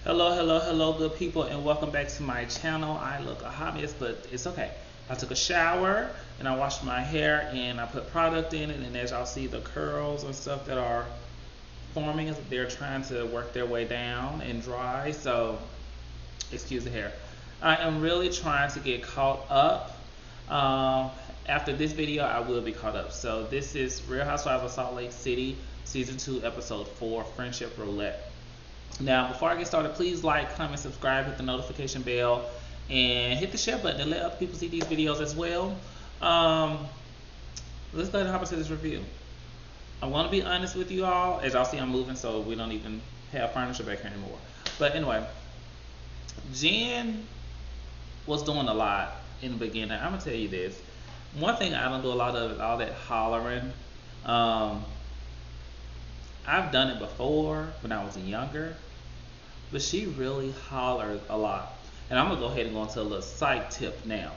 Hello, good people, and welcome back to my channel. I look a hot mess, but it's okay. I took a shower and I washed my hair and I put product in it, and as y'all see, the curls and stuff that are forming, they're trying to work their way down and dry. So, excuse the hair. I am really trying to get caught up. Um, After this video, I will be caught up. So this is Real Housewives of Salt Lake City, Season 2, Episode 4, Friendship Roulette. Now, before I get started, please like, comment, subscribe, hit the notification bell, and hit the share button to let other people see these videos as well. Um, let's go ahead and hop into this review. I want to be honest with you all. As y'all see, I'm moving, so we don't even have furniture back here anymore. But anyway, Jen was doing a lot in the beginning. I'm going to tell you this. One thing I don't do a lot of is all that hollering. I've done it before when I was younger, but she really hollers a lot. And I'm gonna go ahead and go into a little side tip now.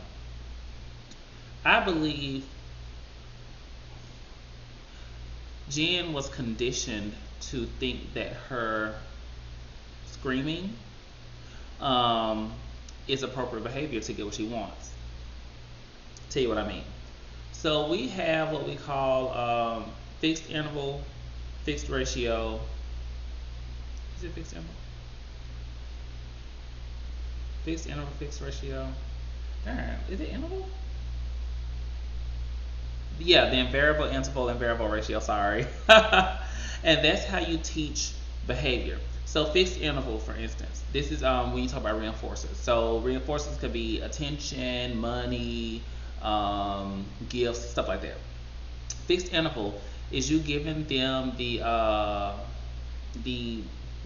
I believe Jen was conditioned to think that her screaming is appropriate behavior to get what she wants. Tell you what I mean. So we have what we call fixed interval, fixed ratio. Is it fixed interval? Fixed interval, fixed ratio. Darn, is it interval? Yeah, then variable interval and variable ratio, sorry. And that's how you teach behavior. So fixed interval, for instance, this is when you talk about reinforcers. So reinforcers could be attention, money, gifts, stuff like that. Fixed interval is you giving them the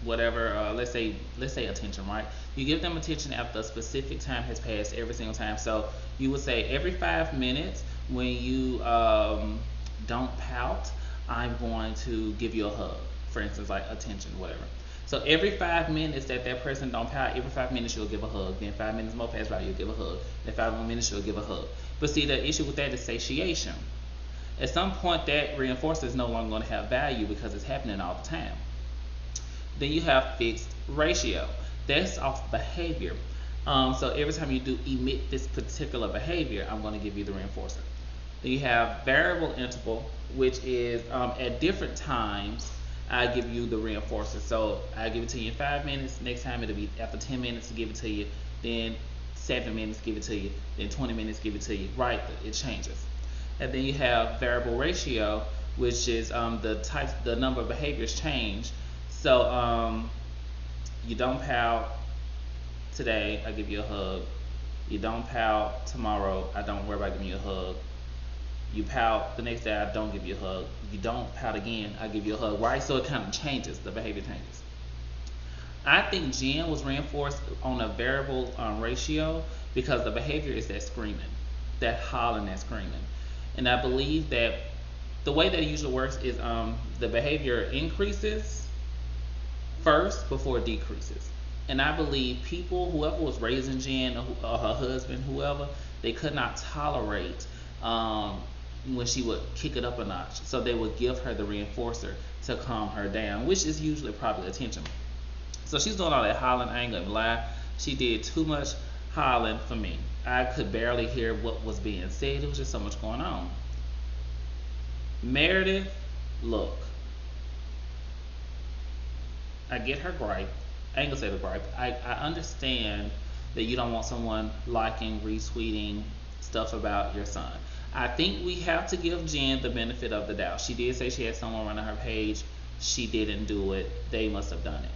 whatever, let's say attention, right? You give them attention after a specific time has passed every single time. So you would say every 5 minutes when you don't pout, I'm going to give you a hug, for instance, like attention, whatever. So every 5 minutes that person don't pout, every 5 minutes you'll give a hug. Then 5 minutes more pass by, you'll give a hug. Then 5 more minutes you'll give a hug. But see, the issue with that is satiation. At some point, that reinforcer is no longer going to have value because it's happening all the time. Then you have fixed ratio. That's off behavior. So every time you do emit this particular behavior, I'm going to give you the reinforcer. Then you have variable interval, which is at different times, I give you the reinforcer. So I give it to you in 5 minutes. Next time it'll be after 10 minutes to give it to you. Then 7 minutes, give it to you. Then 20 minutes, give it to you. Right? It changes. And then you have variable ratio, which is the number of behaviors change. So you don't pout today, I give you a hug. You don't pout tomorrow, I don't worry about giving you a hug. You pout the next day, I don't give you a hug. You don't pout again, I give you a hug, right? So it kind of changes, the behavior changes. I think Jen was reinforced on a variable ratio because the behavior is that screaming, that hollering, that screaming. And I believe that the way that it usually works is the behavior increases first before it decreases. And I believe people, whoever was raising Jen or her husband, whoever, they could not tolerate when she would kick it up a notch. So they would give her the reinforcer to calm her down, which is usually probably attention. So she's doing all that hollering. I ain't gonna lie. She did too much hollering for me. I could barely hear what was being said. There was just so much going on. Meredith, look, I get her gripe. I ain't gonna say the gripe. I understand that you don't want someone liking, retweeting stuff about your son. I think we have to give Jen the benefit of the doubt. She did say she had someone running her page. She didn't do it. They must have done it.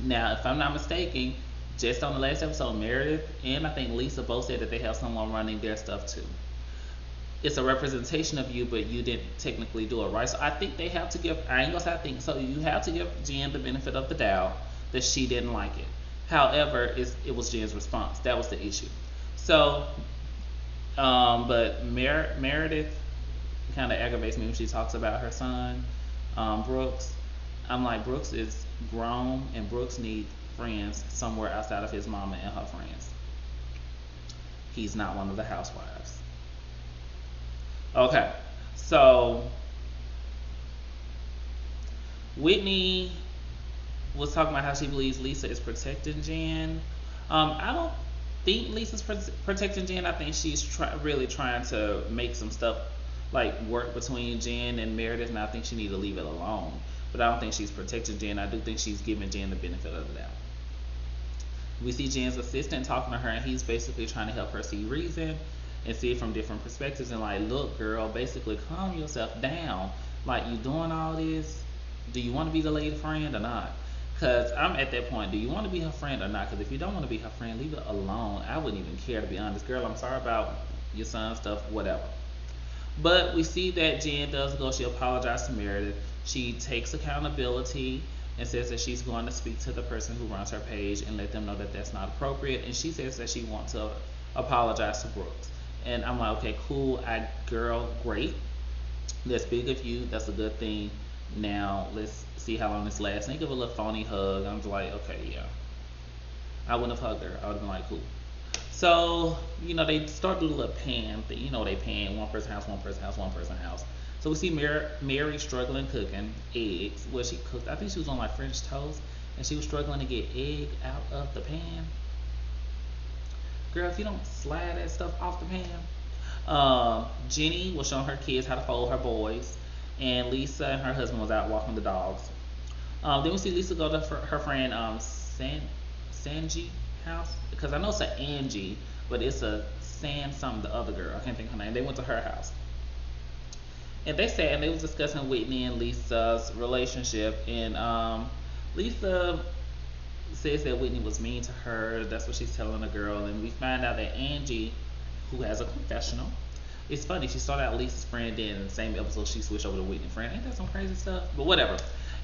Now, if I'm not mistaken, just on the last episode, Meredith and I think Lisa both said that they have someone running their stuff too. It's a representation of you, but you didn't technically do it, right? So I think they have to give, I ain't gonna say I think, so you have to give Jen the benefit of the doubt that she didn't like it. However, it was Jen's response. That was the issue. So, but Meredith kind of aggravates me when she talks about her son, Brooks. I'm like, Brooks is grown and Brooks needs friends somewhere outside of his mama and her friends. He's not one of the housewives. Okay, so Whitney was talking about how she believes Lisa is protecting Jen. I don't think Lisa's protecting Jen. I think she's really trying to make some stuff like work between Jen and Meredith, and I think she need to leave it alone. But I don't think she's protecting Jen. I do think she's giving Jen the benefit of the doubt. We see Jen's assistant talking to her, and he's basically trying to help her see reason and see it from different perspectives. And like, look, girl, basically calm yourself down. Like, you doing all this? Do you want to be the lady friend or not? Because I'm at that point. Do you want to be her friend or not? Because if you don't want to be her friend, leave it alone. I wouldn't even care, to be honest. Girl, I'm sorry about your son stuff, whatever. But we see that Jen does go. She apologized to Meredith. She takes accountability and says that she's going to speak to the person who runs her page and let them know that that's not appropriate. And she says that she wants to apologize to Brooks. And I'm like, okay, cool. Girl, great. That's big of you. That's a good thing. Now let's see how long this lasts. And they give a little phony hug. I'm just like, okay, yeah. I wouldn't have hugged her. I would have been like, cool. So, they start doing a little pan thing. They pan one person house, one person house, one person house. So we see Mary struggling cooking eggs. Well, she cooked, I think she was on like French toast, and she was struggling to get egg out of the pan. Girl, if you don't slide that stuff off the pan. Jenny was showing her kids how to fold her boys, and Lisa and her husband was out walking the dogs. Then we see Lisa go to her friend Sanji house, because I know it's a Angie, but it's a something, the other girl. I can't think of her name. They went to her house. And they sat and they was discussing Whitney and Lisa's relationship, and Lisa says that Whitney was mean to her. That's what she's telling the girl, and we find out that Angie, who has a confessional, it's funny, she started out Lisa's friend, then in the same episode she switched over to Whitney's friend. Ain't that some crazy stuff? But whatever.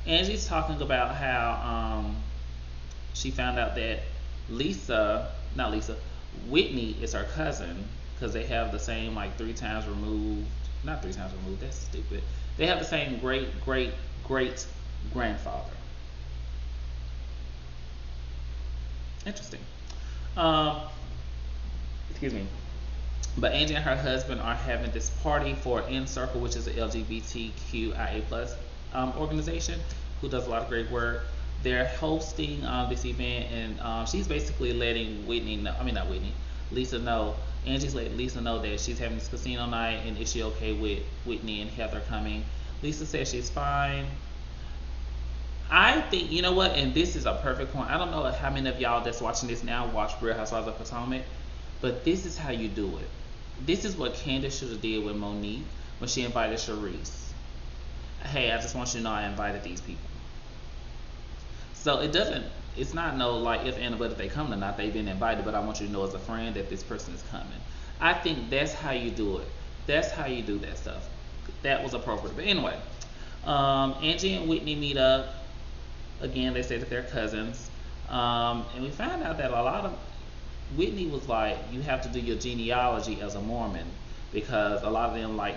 Angie's talking about how she found out that Whitney is her cousin, because they have the same, like, 3 times removed. Not 3 times removed, that's stupid. They have the same great grandfather. Interesting. Excuse me. But Angie and her husband are having this party for In Circle, which is an LGBTQIA plus organization who does a lot of great work. They're hosting this event, and she's basically letting Lisa know. Angie's letting Lisa know that she's having this casino night, and is she okay with Whitney and Heather coming? Lisa says she's fine. I think, you know what, and this is a perfect point. I don't know how many of y'all that's watching this now watch Real Housewives of Potomac, but this is how you do it. This is what Candace should have did with Monique when she invited Charisse. Hey, I just want you to know I invited these people. So it's not no like if and but if they come or not, they've been invited, but I want you to know as a friend that this person is coming. I think that's how you do it. That's how you do that stuff. That was appropriate. But anyway, Angie and Whitney meet up. Again, they say that they're cousins. And we found out that a lot of Whitney was like, you have to do your genealogy as a Mormon, because a lot of them, like,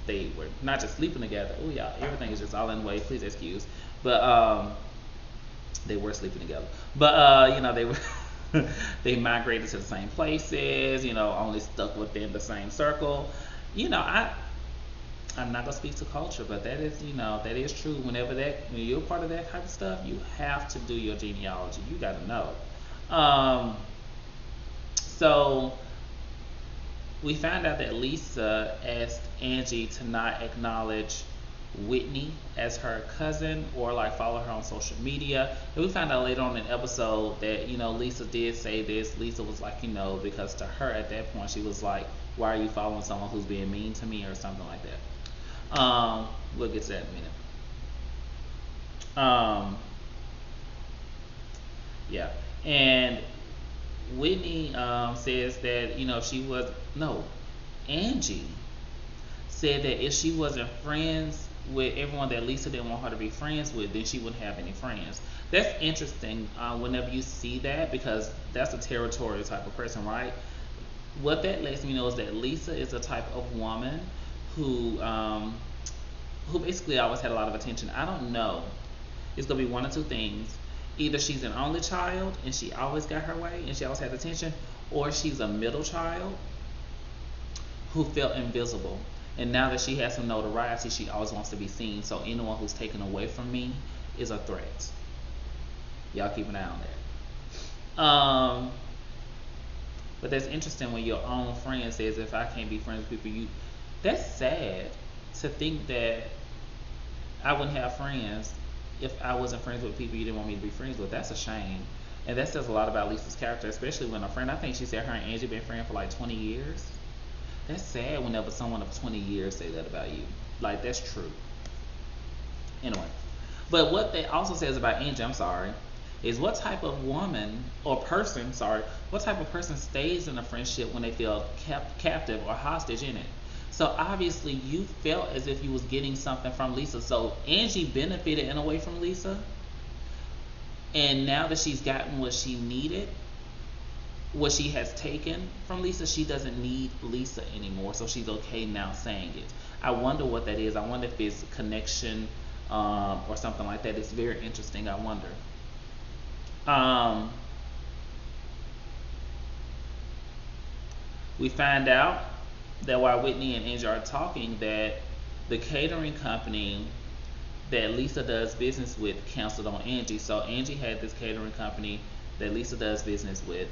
they were not just sleeping together. Oh yeah, everything is just all in the way. Please excuse. But they were sleeping together. But they were they migrated to the same places. Only stuck within the same circle. I'm not gonna speak to culture, but that is true. When you're part of that type of stuff, you have to do your genealogy. You got to know. So we found out that Lisa asked Angie to not acknowledge Whitney as her cousin or like follow her on social media. And we found out later on in the episode that Lisa did say this. Lisa was like, because to her at that point she was like, why are you following someone who's being mean to me, or something like that. We'll get to that in a minute. Yeah. And Whitney says that Angie said that if she wasn't friends with everyone that Lisa didn't want her to be friends with, then she wouldn't have any friends. That's interesting whenever you see that, because that's a territorial type of person, right? What that lets me know is that Lisa is a type of woman who basically always had a lot of attention. I don't know. It's going to be one or two things. Either she's an only child and she always got her way and she always had attention, or she's a middle child who felt invisible. And now that she has some notoriety, she always wants to be seen. So anyone who's taken away from me is a threat. Y'all keep an eye on that. But that's interesting when your own friend says, if I can't be friends with people, you. That's sad to think that I wouldn't have friends if I wasn't friends with people you didn't want me to be friends with. That's a shame. And that says a lot about Lisa's character, especially when a friend, I think she said her and Angie been friends for like 20 years. That's sad whenever someone of 20 years say that about you. Like, that's true. Anyway. But what that also says about Angie, I'm sorry, is what type of woman or person, sorry, what type of person stays in a friendship when they feel captive or hostage in it? So obviously you felt as if you was getting something from Lisa. So Angie benefited in a way from Lisa. And now that she's gotten what she needed, what she has taken from Lisa, she doesn't need Lisa anymore. So she's okay now saying it. I wonder what that is. I wonder if it's connection or something like that. It's very interesting. I wonder. We find out that while Whitney and Angie are talking, that the catering company that Lisa does business with canceled on Angie. So Angie had this catering company that Lisa does business with,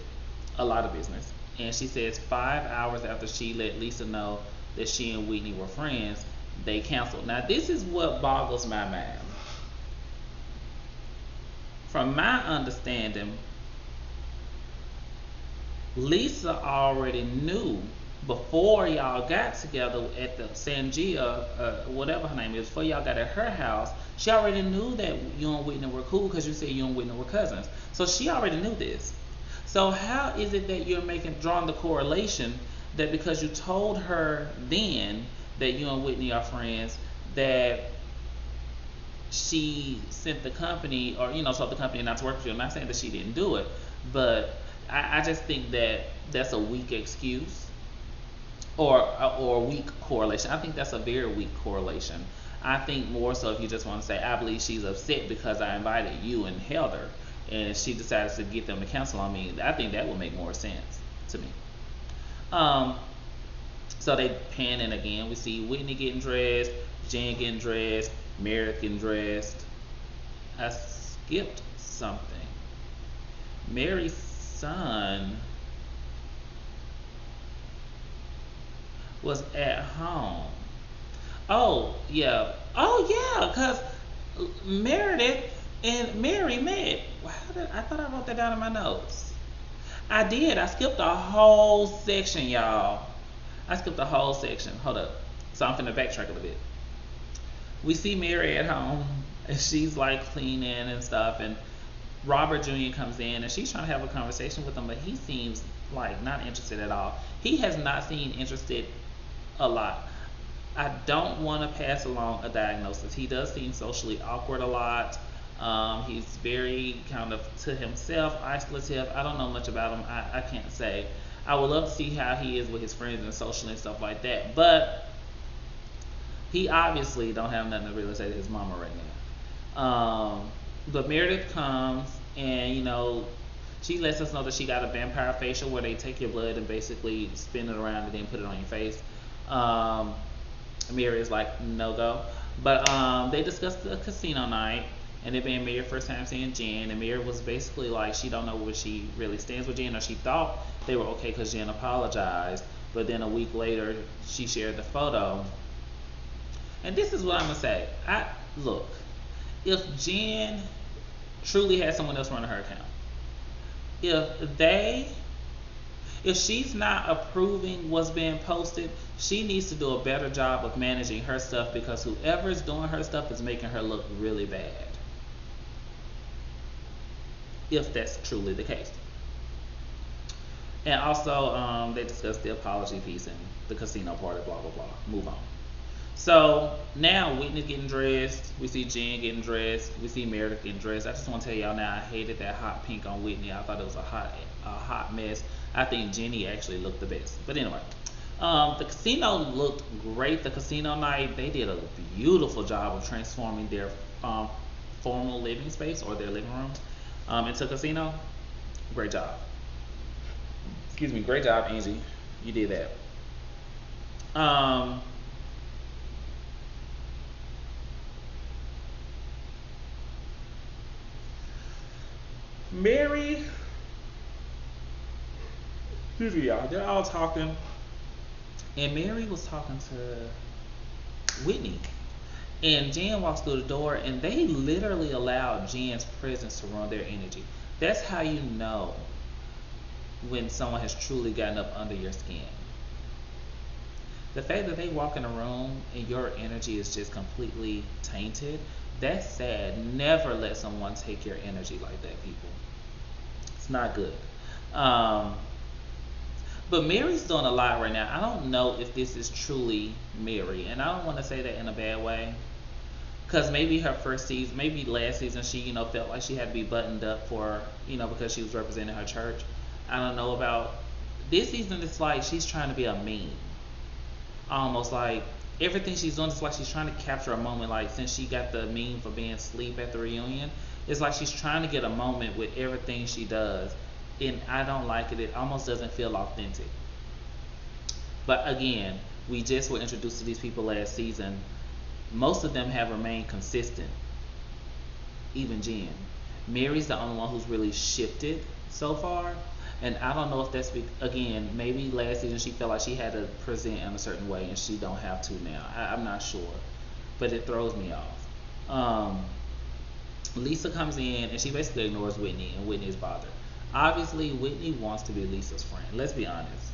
a lot of business. And she says 5 hours after she let Lisa know that she and Whitney were friends, they canceled. Now this is what boggles my mind. From my understanding, Lisa already knew before y'all got together at the Sangia, whatever her name is, before y'all got at her house, she already knew that you and Whitney were cool because you said you and Whitney were cousins. So she already knew this. So how is it that you're drawing the correlation that because you told her then that you and Whitney are friends, that she sent the company, or told the company not to work with you? I'm not saying that she didn't do it, but I just think that that's a weak excuse, or a weak correlation. I think that's a very weak correlation. I think more so if you just want to say, I believe she's upset because I invited you and held her, and she decides to get them to cancel on me. I think that would make more sense to me. So they pan in again. We see Whitney getting dressed, Jen getting dressed, Meredith getting dressed. I skipped something. Mary's son was at home. Oh yeah, because Meredith and Mary met. I thought I wrote that down in my notes. I did. I skipped a whole section, y'all. I skipped a whole section. Hold up. So I'm finna backtrack a little bit. We see Mary at home, and she's like cleaning and stuff, and Robert Jr. comes in, and she's trying to have a conversation with him, but he seems like not interested at all. He has not seemed interested a lot. I don't want to pass along a diagnosis. He does seem socially awkward a lot. He's very kind of to himself, isolative. I don't know much about him. I can't say. I would love to see how he is with his friends and socially and stuff like that. But he obviously don't have nothing to really say to his mama right now. But Meredith comes, and she lets us know that she got a vampire facial where they take your blood and basically spin it around and then put it on your face. Mary is like, no go. But they discussed the casino night, and it being Mary's first time seeing Jen, and Mary was basically like, she don't know where she really stands with Jen, or she thought they were okay because Jen apologized, but then a week later she shared the photo. And this is what I'm gonna say. Look, if Jen truly had someone else running her account, if she's not approving what's being posted, she needs to do a better job of managing her stuff, because whoever's doing her stuff is making her look really bad. If that's truly the case. And also, they discussed the apology piece and the casino party, blah, blah, blah. Move on. So now Whitney's getting dressed. We see Jen getting dressed. We see Meredith getting dressed. I just want to tell y'all now, I hated that hot pink on Whitney. I thought it was a hot mess. I think Jenny actually looked the best. But anyway, the casino looked great. The casino night, they did a beautiful job of transforming their formal living space, or their living room, into a casino. Great job. Excuse me. Great job, Angie. You did that. Mary, excuse me, y'all. They're all talking, and Mary was talking to Whitney. And Jen walks through the door, and they literally allowed Jen's presence to run their energy. That's how you know when someone has truly gotten up under your skin. The fact that they walk in a room and your energy is just completely tainted, that's sad. Never let someone take your energy like that, people. It's not good. Um, but Mary's doing a lot right now. I don't know if this is truly Mary, and I don't want to say that in a bad way. Because maybe her first season, maybe last season, she, felt like she had to be buttoned up for, because she was representing her church. I don't know about this season. It's like she's trying to be a meme. Almost like everything she's doing is like she's trying to capture a moment. Like since she got the meme for being asleep at the reunion, it's like she's trying to get a moment with everything she does. And I don't like it. It almost doesn't feel authentic. But again, we just were introduced to these people last season. Most of them have remained consistent. Even Jen. Mary's the only one who's really shifted so far. And I don't know if that's again, maybe last season she felt like she had to present in a certain way and she don't have to now. I'm not sure, but it throws me off. Lisa comes in and she basically ignores Whitney, and Whitney's bothered. Obviously, Whitney wants to be Lisa's friend. Let's be honest.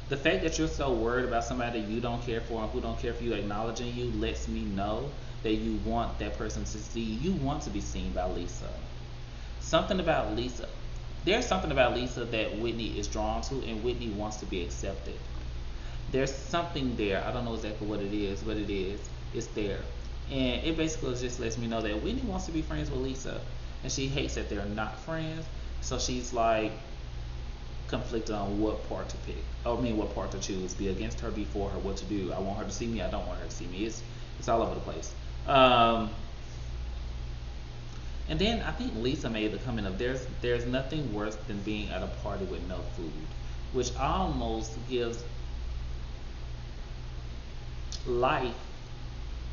The fact that you're so worried about somebody you don't care for and who don't care for you acknowledging you lets me know that you want that person to see you. You want to be seen by Lisa. Something about Lisa. There's something about Lisa that Whitney is drawn to, and Whitney wants to be accepted. There's something there. I don't know exactly what it is, but it is. It's there. And it basically just lets me know that Whitney wants to be friends with Lisa, and she hates that they're not friends. So she's like conflicted on what part to pick. What part to choose. Be against her, be for her, what to do. I want her to see me, I don't want her to see me. It's all over the place. And then I think Lisa made the comment of there's nothing worse than being at a party with no food, which almost gives life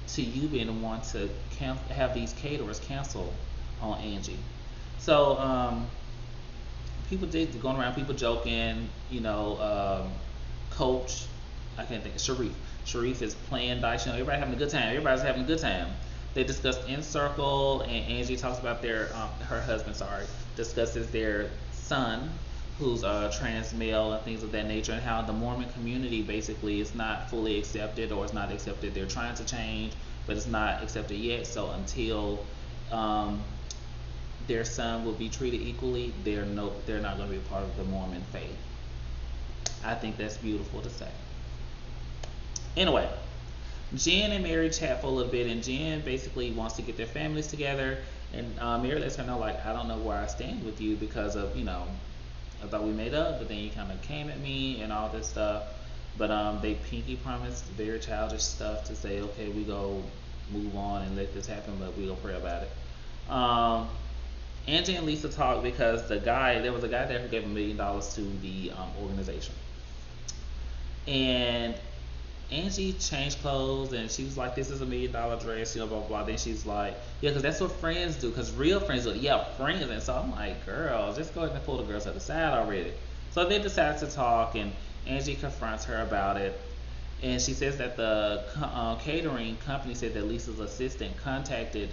to you being the one to have these caterers cancel on Angie. So people did going around, people joking, Coach, I can't think, Sharif is playing dice, everybody having a good time. Everybody's having a good time. They discussed In Circle, and Angie talks about her husband, discusses their son, who's trans male and things of that nature, and how the Mormon community basically is not fully accepted or is not accepted. They're trying to change, but it's not accepted yet. So until their son will be treated equally, they're not going to be a part of the Mormon faith. I think that's beautiful to say. Anyway, Jen and Mary chat for a little bit, and Jen basically wants to get their families together, and Mary lets her know, like, I don't know where I stand with you because of, I thought we made up, but then you kind of came at me and all this stuff. But they pinky promised very childish stuff to say, okay, we go move on and let this happen, but we go pray about it. Angie and Lisa talked because there was a guy there who gave $1 million to the organization. And Angie changed clothes and she was like, this is $1 million dress, blah, blah, blah. Then she's like, yeah, because that's what friends do, because real friends do, yeah, friends. And so I'm like, girl, just go ahead and pull the girls to the side already. So they decided to talk, and Angie confronts her about it. And she says that the catering company said that Lisa's assistant contacted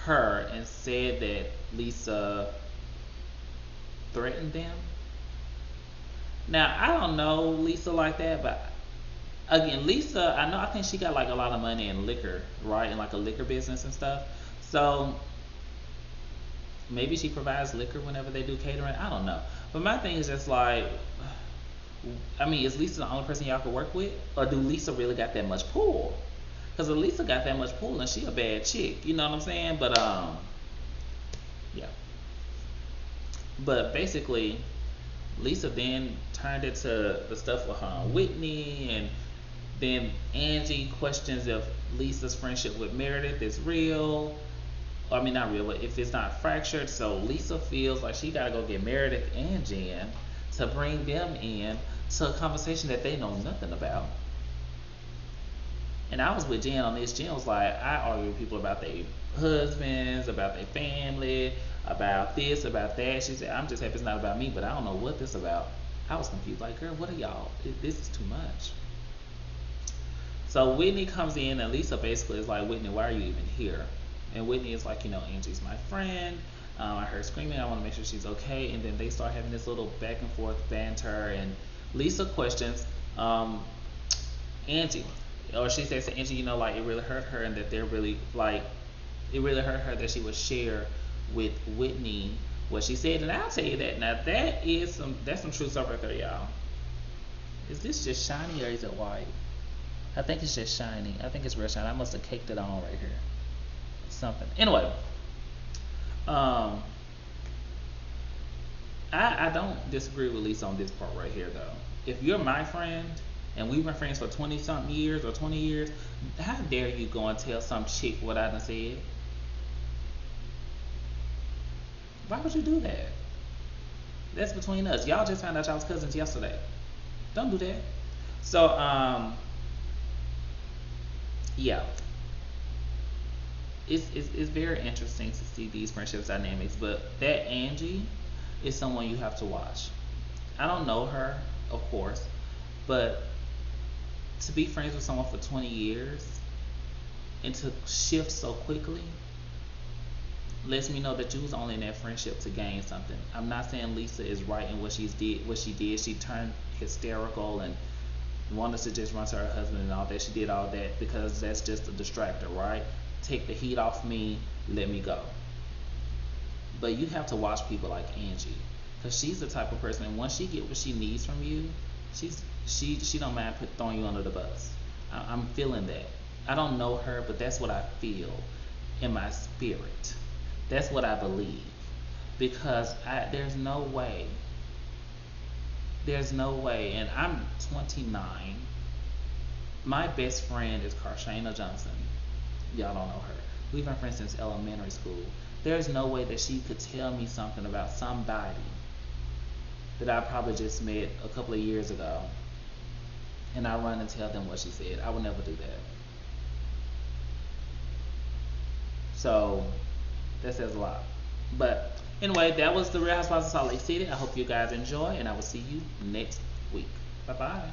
her and said that Lisa threatened them. Now, I don't know Lisa like that, but again, Lisa, I think she got like a lot of money in liquor, right? In like a liquor business and stuff. So maybe she provides liquor whenever they do catering. I don't know. But my thing is just like, is Lisa the only person y'all could work with? Or do Lisa really got that much pull? Because if Lisa got that much pull, then she a bad chick. You know what I'm saying? But, yeah. But basically, Lisa then turned it to the stuff with her and Whitney, and then Angie questions if Lisa's friendship with Meredith is real. Not real, but if it's not fractured. So Lisa feels like she gotta go get Meredith and Jen to bring them in to a conversation that they know nothing about. And I was with Jen on this. Jen was like, I argue with people about their husbands, about their family, about this, about that. She said, I'm just happy it's not about me, but I don't know what this about. I was confused. Like, girl, what are y'all? This is too much. So Whitney comes in, and Lisa basically is like, Whitney, why are you even here? And Whitney is like, Angie's my friend. I heard screaming. I want to make sure she's okay. And then they start having this little back and forth banter. And Lisa questions Angie, or she says to Angie, like it really hurt her, and that they're really like, it really hurt her that she would share with Whitney what she said. And I'll tell you that now, that's some true stuff right there, y'all. Is this just shiny or is it white? I think it's just shiny. I think it's real shiny. I must have caked it on right here. Something. Anyway, um, I don't disagree with Lisa on this part right here though. If you're my friend and we've been friends for 20 something years or 20 years, how dare you go and tell some chick what I done said? Why would you do that? That's between us. Y'all just found out y'all was cousins yesterday. Don't do that. So, yeah. It's very interesting to see these friendships dynamics, but that Angie is someone you have to watch. I don't know her, of course, but to be friends with someone for 20 years and to shift so quickly lets me know that you was only in that friendship to gain something. I'm not saying Lisa is right in what she did. She turned hysterical and wanted to just run to her husband and all that. She did all that because that's just a distractor, right? Take the heat off me, let me go. But you have to watch people like Angie, because she's the type of person, and once she get what she needs from you, she don't mind throwing you under the bus. I'm feeling that. I don't know her, but that's what I feel in my spirit. That's what I believe, because there's no way. There's no way, and I'm 29. My best friend is Karshana Johnson. Y'all don't know her. We've been friends since elementary school. There's no way that she could tell me something about somebody that I probably just met a couple of years ago, and I run and tell them what she said. I would never do that. So that says a lot. But anyway, that was the Real Housewives of Salt Lake City. I hope you guys enjoy, and I will see you next week. Bye bye.